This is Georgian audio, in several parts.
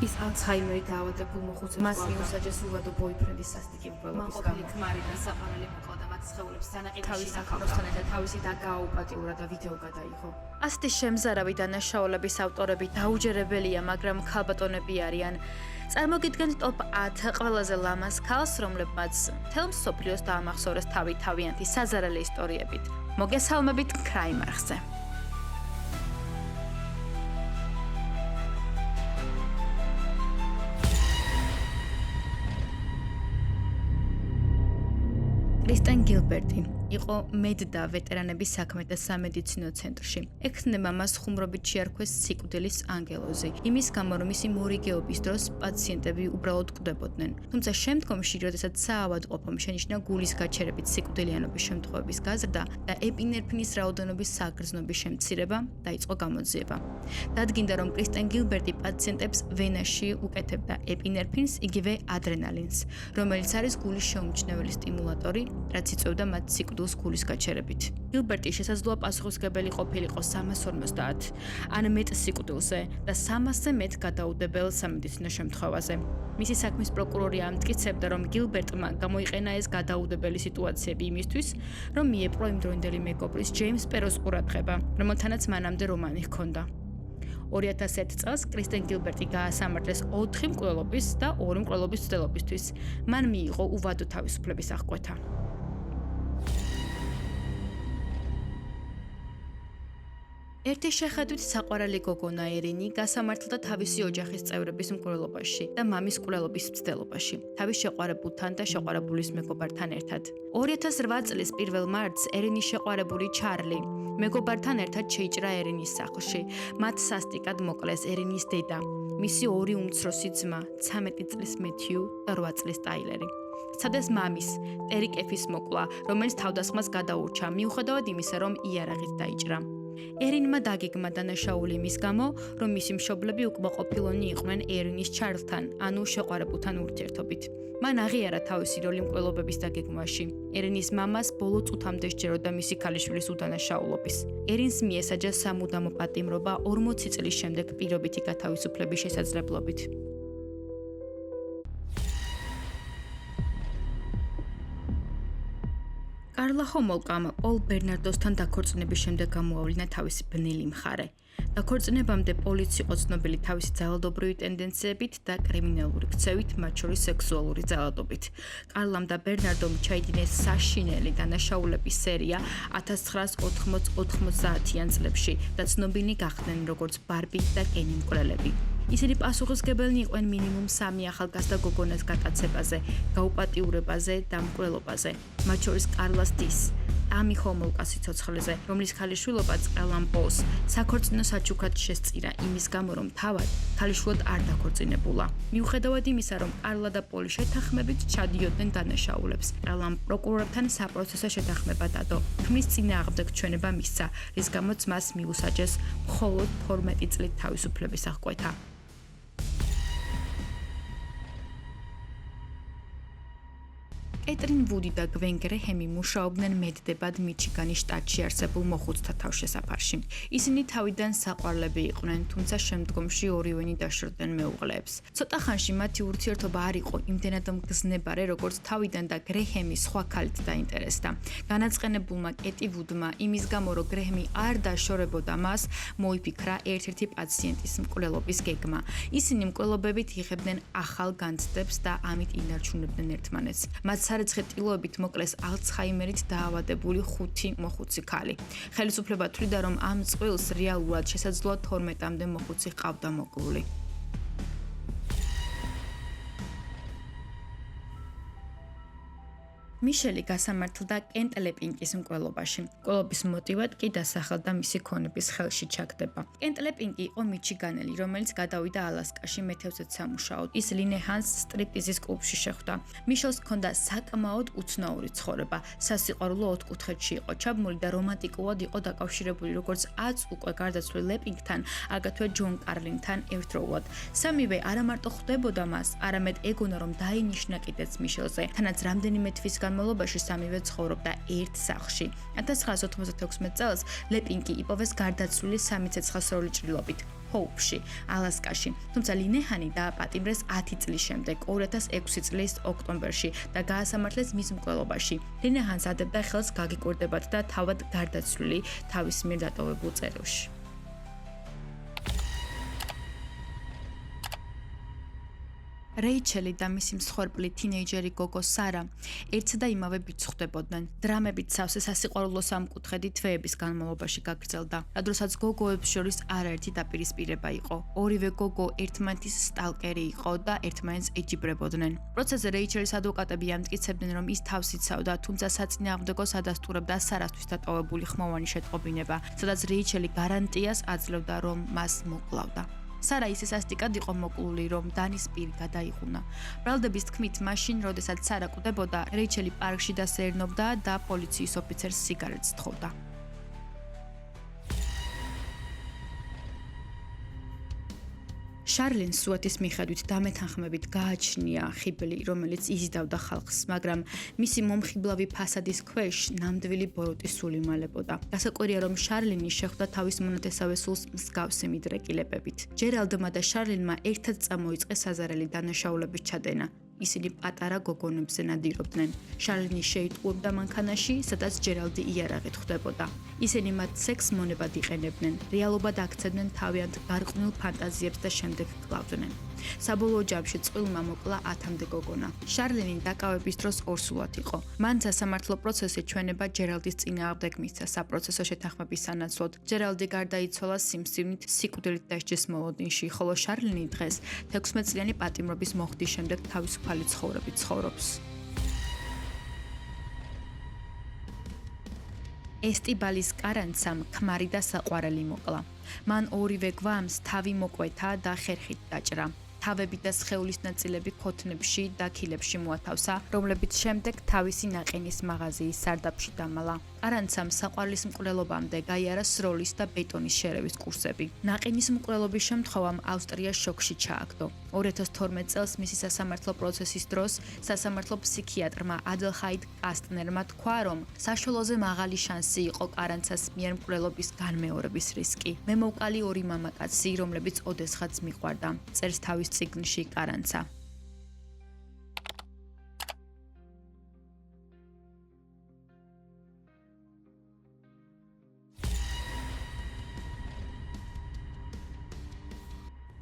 ის ალცჰაიმერი დაავადებულ მოხუცებს მას მიუსაჯეს უვადო ბოიფრენდის სასტიკი მან მკვლელობის ყოფილი გამო. ქმარი და საყვარელი მოყვა და მათ სხეულებს სანაყიდში თავის დაკავდა. საქოროსთან ერთად თავისი დაგააუპატიურა და ვიდეო გადაიღო. ასეთი შემზარავი დანაშაულების ავტორები დაუჯერებელია, მაგრამ ქალბატონები არიან. წარმოგიდგენთ ტოპ 10 ყველაზე ლამაზ ქალს, რომლებმაც მთელ მსოფლიოს დაამახსოვრეს თავიანთი საზარელი ისტორიებით. მოგესალმებით Crime Arts-ზე. კრისტენ გილბერტი იყო მედდა ვეტერანების საქმეთა სამედიცინო ცენტრში. ექნება მას ხუმრობით შეარქვეს სიკვდილის ანგელოზი. იმის გამო, რომ მისი მორიგეობის დროს პაციენტები უბრალოდ კვდებოდნენ. თუმცა შემდგომში, როდესაც საავადმყოფომ შენიშნა გულის გაჩერებით სიკვდილიანობის შემთხვევების გაზრდა და ეპინეფრინის რაოდენობის საგრძნობის შემცირება, დაიწყო გამოძიება. დადგინდა, რომ კრისტენ გილბერტი პაციენტებს ვენაში უკეთებდა ეპინეფრინს, იგივე ადრენალინს, რომელიც არის გულის შეუმჩნეველი სტიმულატორი, რაც იწვევდა მათ სიკვდილს გულის გაჩერებით. გილბერტი შესაძლოა პასუხისმგებელი ყოფილიყო 350 ან მეტ სიკვდილზე და 300-ზე მეტ გადაუდებელ სამედიცინო შემთხვევაზე. მისი საქმის პროკურორი ამტკიცებდა, რომ გილბერტმა გამოიყენა ეს გადაუდებელი სიტუაციები იმისთვის, რომ მიეპყრო იმდროინდელი მეგობრის ჯეიმს პეროს ყურადღება, რომელთანაც მანამდე რომანი ჰქონდა. 2001 წელს კრისტენ გილბერტი გაასამართლეს 4 მკვლელობის და 2 მკვლელობის მცდელობისთვის. მან მიიღო უვადო თავისუფლების აღკვეთა. ერთი შეხედვით საყვარელი გოგონა ერინი გასამართლდა თავისი ოჯახის წევრების მკვლელობაში და მამის მკვლელობის მცდელობაში, თავის შეყვარებულთან და შეყვარებულის მეგობართან ერთად. 2008 წლის 1 მარტსერინის შეყვარებული ჩარლი მეგობართან ერთად შეიჭრაერინის სახლში. მათ სასტიკად მოკლესერინის დედა, მისი 2 უმცროსი ძმა, 13 წლის მეთიუ და 8 წლის ტაილერი. სცადეს მამის, ტერი კეფის მოკლა, რომელიც თავდასხმას გადაურჩა, მიუხედავად იმისა, რომ იარაღით დაიჭრა. ერინმა დაგეგმა დანაშაული იმის გამო, რომ მისი მშობლები უკმაყოფილონი იყვნენერინის ჩარლთან, ანუ შეყვარებულთან ურთიერთობით. მან აღიარა თავისი როლი მკვლელობების დაგეგმვაში.ერინის მამას ბოლო წუთამდე სჯეროდა მისი ქალიშვილის უდანაშაულობის. ერინს მიესაჯა სამუდამო პატიმრობა 40 წლის შემდეგ პირობითი გათავისუფლების შესაძლებლობით. კარლა ჰომოლკამ პოლ ბერნარდოსთან დაქორწინების შემდეგ გამოავლინა თავისი ბნელი მხარე. დაქორწინებამდე პოლიც იყო ცნობილი თავისი ძალადობრივი ტენდენციებით და კრიმინალური ქცევით, მათ შორის სექსუალური ძალადობით. კარლამ და ბერნარდომ ჩაიდინეს საშინელი დანაშაულების სერია 1990-90-იან წლებში და ცნობილი გახდნენ როგორც ბარბი და კენი მკვლელები. ისინი პასუხისმგებელნი იყვნენ მინიმუმ 3 ახალგაზრდა გოგონას გატაცებაზე, გაუპატიურებაზე და მკვლელობაზე, მათ შორის კარლას დის, ამი ჰომოლკას სიცოცხლეზე, რომლის ქალიშვილობაც კარლამ პოლს საქორწინო საჩუქრად შესწირა იმის გამო, რომ თავად ქალიშვილად არ დაქორწინებულა. მიუხედავად იმისა, რომ კარლა და პოლი შეთანხმებით ჩადიოდნენ დანაშაულებს, კარლამ პროკურორებთან საპროცესო შეთანხმება დადო. ქმრის წინააღმდეგ ჩვენება მისცა, რის გამოც მას მიუსაჯეს მხოლოდ 12 წლით თავისუფლების აღკვეთა. კეტრინ ვუდი და გვენ გრეჰემი მუშაობდნენ მედდებად მიჩიგანის შტატში არსებულ მოხუცთა თავშესაფარში. ისინი თავიდან საყვარლები იყვნენ, თუმცა შემდგომში ორივენი დაშორდნენ მეუღლეებს. ცოტა ხანში მათი ურთიერთობა არ იყო იმდენად მგზნებარე, როგორც თავიდან და გრეჰემი სხვა ქალით დაინტერესდა. განაწყენებულმა კეტი ვუდმა იმის გამო, რომ გრეჰემი არ დაშორებოდა მას, მოიფიქრა ერთ-ერთი პაციენტის მკვლელობის გეგმა. ისინი მკვლელობებით იღებდნენ ახალ განცდებს და ამით ინარჩუნებდნენ ერთმანეთს. მათ სარეცხე ტილოებით მოკლეს ალცჰაიმერით დაავადებული 5 მოხუცი ქალი. ხელისუფლება თვლიდა, რომ ამ წყვილს რეალურად შესაძლოა 12-მდე მოხუცი ჰყავდა მოკლული. მიშელი გასამართლდა კენტ ლეპინკის მკვლელობაში. მკვლელობის მოტივად კი დასახელდა მისი ქონების ხელში ჩაგდება. კენტ ლეპინკი იყო მიჩიგანელი, რომელიც გადავიდა ალასკაში მეთევზედ სამუშაოდ. ის ლინეჰანს სტრიპტიზის კლუბში შეხვდა. მიშელს ჰქონდა საკმაოდ უცნაური ცხოვრება. სასიყვარულო 4 კუთხეთში იყო ჩაბმული და რომანტიკულად იყო დაკავშირებული როგორც 10 უკვე გარდაცვლილ ლეპინკთან, აგრეთვე ჯონ კარლინთან ერთდროულად. სამივე არა მარტო ხვდებოდა მას, არამედ ეგონა რომ დაინიშნა კიდეც მიშელზე. თანაც რამდენიმე თვის განმავლობაში სამივე ცხოვრობდა ერთ სახლში. 1996 წელს ლეპინკი იპოვეს გარდაცვლილი 3 ცეცხლსროლი ჭრილობით. ჰოუფში, ალასკაში. თუმცა ლინეჰანი დააპატიმრეს 10 წლის შემდეგ, 2006 წლის ოქტომბერში და გაასამართლეს მის მკვლელობაში. ლინეჰანს ადებდა ხელს გაგიკვირდებათ და თავად გარდაცვლილი თავის მიერ დატოვებულ წერილში. რეიჩელი და მისი მსხვერპლი თინეიჯერი გოგო სარა ერთსა და იმავე ბიჭს ხვდებოდნენ. დრამებით სავსე სასიყვარულო სამკუთხედი თვეების განმავლობაში გაგრძელდა. რადგანაც გოგოებს შორის არაერთი დაპირისპირება იყო. ორივე გოგო ერთმანეთის სტალკერი იყო და ერთმანეთს ეჯიბრებოდნენ. პროცესზე რეიჩელის ადვოკატები ამტკიცებდნენ, რომ ის თავს იცავდა, თუმცა საწინააღმდეგოს ადასტურებდა სარასთვის დატოვებული ხმოვანი შეტყობინება, სადაც რეიჩელი გარანტიას აძლევდა, რომ მას მოკლავდა. სარა ისე სასტიკად იყო მოკლული, რომ დანის პირი გადაიღუნა. ბრალდების თქმით, მაშინ, როდესაც სარა კვდებოდა, რეიჩელი პარკში დასეირნობდა და პოლიციის ოფიცერს სიგარეტს თხოვდა. შარლინ სუათის მიხედვით დამეთანხმებით გააჩნია ხიბლი, რომელიც იზიდავდა ხალხს, მაგრამ მისი მომხიბლავი ფასადის ქვეშ ნამდვილი ბოროტი სული მალებოდა. გასაკვირია, რომ შარლინი შეხვდა თავის მონათესავე სულს მსგავსი მიდრეკილებებით. ჯერალდმა და შარლინმა ერთად წამოიწყეს საზარელი დანაშაულების ჩადენა. ისინი პატარა გოგონებზე ნადირობდნენ. შარლინი შეიტყუებდა მანქანაში, სადაც ჯერალდი იარაღით ხვდებოდა. ისინი მათ სექს მონებად იყენებდნენ, რეალობად აქცევდნენ თავიანთ გარყვნილ ფანტაზიებს და შემდეგ კლავდნენ. საბოლოო ჯამში წყვილმა მოკლა 10-მდე გოგონა. შარლინი დაკავების დროს ორსულად იყო. მან სასამართლო პროცესი ჩვენება ჯერალდის წინააღმდეგ მისცა საპროცესო შეთანხმების სანაცვლოდ. ჯერალდი გარდაიცვალა სიმსივნით სიკვდილით დასჯის მოლოდინში, ხოლო შარლინი დღეს 16 წლიანი პატიმრობის მოხდის შემდეგ თავისუფალი ცხოვრებით ცხოვრობს. ესტიბალის კარანცამ ქმარი და საყვარელი მოკლა. მან ორივე გვამს თავი მოკვეთა და ხერხით დაჭრა. თავები და სხეულის ნაწილები ქოთნებში და ქილებში მოათავსა, რომლებიც შემდეგ თავისი ნაყინის მაღაზიის სარდაფში დამალა. კარანცამ საყვარლის მკვლელობამდე გაიარა სროლის და ბეტონის შერევის კურსები. ნაყინის მკვლელობის შემთხვევამ ავსტრია შოკში ჩააგდო. 2012 წელს მისი სასამართლო პროცესის დროს სასამართლო ფსიქიატრმა ადელჰაიდ კასტნერმა თქვა, რომ საშუალოზე მაღალი შანსი იყო კარანცას მიერ მკვლელობის განმეორების რისკი. მე მოვკალი ორი მამაკაცი, რომლებიც ოდესღაც მიყვარდა. წერს თავის წიგნში კარანცა.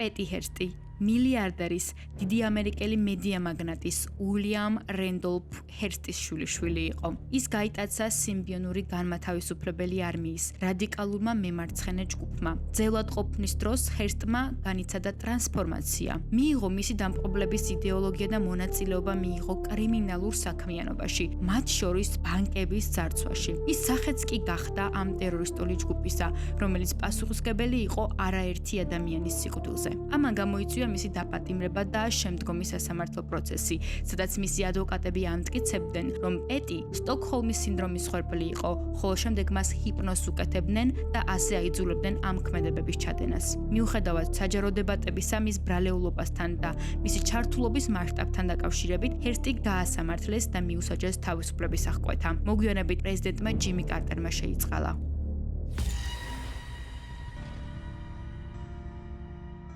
პეტი ჰერსტი, მილიარდერის, დიდი ამერიკელი მედია მაგნატის უილიამ რენდოლფ ჰერსტის შვილიშვილი იყო. ის გაიტაცა სიმბიონური განმათავისუფლებელი არმიის რადიკალურმა მემარცხენე ჯგუფმა. ძელად ყოფნის დროს ჰერსტმა განიცადა ტრანსფორმაცია. მიიღო მისი დამპყრობლების იდეოლოგია და მონაწილეობა მიიღო კრიმინალურ საქმიანობაში, მათ შორის ბანკების ძარცვაში. ის სახეც კი გახდა ამ ტერორისტული ჯგუფისა, რომელიც პასუხისმგებელი იყო არაერთი ადამიანის სიკვდილზე. ამან გამოიწვია მისი დაპატიმრება და შემდგომი სასამართლო პროცესი, სადაც მისი ადვოკატები ამტკიცებდნენ, რომ პეტი სტოკჰოლმის სინდრომის მსხვერპლი იყო, ხოლო შემდეგ მას ჰიპნოზს უკეთებდნენ და ასე აიძულებდნენ ამ ქმედებების ჩადენას. მიუხედავად საჯარო დებატებისა მის ბრალეულობასთან და მისი ჩართულობის მასშტაბთან დაკავშირებით, ჰერსტი გაასამართლეს და მიუსაჯეს თავისუფლების აღკვეთა. მოგვიანებით პრეზიდენტმა ჯიმი კარტერმა შეიწყალა.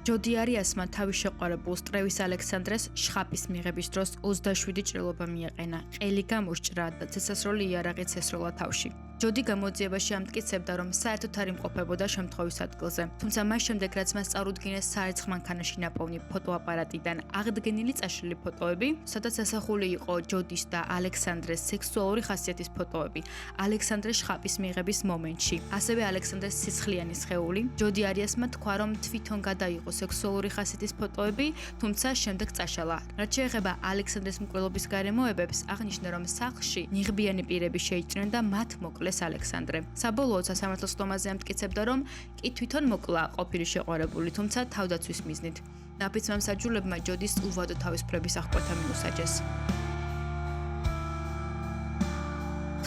ჯოდი არიასმა თავის შეყვარებულს ტრევის ალექსანდრეს შხაპის მიღების დროს 27 ჭრილობა მიაყენა. ყელი გამოსჭრა და ცეცხლსროლი იარაღი ცესროლა თავში. ჯოდი გამოძიებაში ამტკიცებდა, რომ საერთოდ არ იმყოფებოდა შემთხვევის ადგილზე. თუმცა მას შემდეგ, რაც მას წარუდგინეს საერცხ მანქანაში ნაპოვნი ფოტოაპარატიდან აღდგენილი წაშლილი ფოტოები, სადაც ასახული იყო ჯოდის და ალექსანდრეს სექსუალური ხასიათის ფოტოები, ალექსანდრეს შხაპის მიღების მომენტში, ასევე ალექსანდრეს სისხლიანი სხეული, ჯოდი არიასმა თქვა, რომ თვითონ გადაიღო სექსუალური ხასიათის ფოტოები, თუმცა შემდეგ წაშალა. რაც შეეხება ალექსანდრეს მკვლელობის გარემოებებს, აღნიშნა, რომ სახლში ნიღბიანი პირები შეიჭრნენ და მათ მოკლეს ალექსანდრე. საბოლოოდ სასამართლოს სტომაზე ამტკიცებდა, რომ კი თვითონ მოკლა ყოფილი შეყვარებული, თუმცა თავდაცვის მიზნით. ნაფიცმა მსაჯულებმა ჯოდის უვადო თავისუფლების აღკვეთა მიუსაჯეს.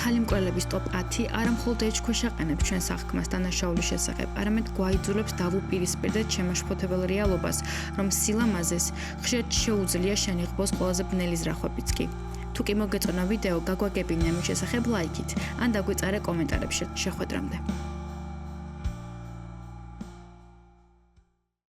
ქალი მკვლელების ტოპ 10 არა მხოლოდ ეჭქვეშ აყენებს ჩვენს აღქმას დანაშაულის შესახებ, არამედ გვაიძულებს დავუპირისპირდეთ შემაშფოთებელ რეალობას, რომ სილამაზეს ხშირად შეუძლია შენიღბოს ყველაზე ბნელი ზრახვებიც კი. თუ კი მოგეწონა ვიდეო, გაგვაგებინე მის შესახებ ლაიქით, ან დაგვიწერე კომენტარებში. შეხვედრამდე.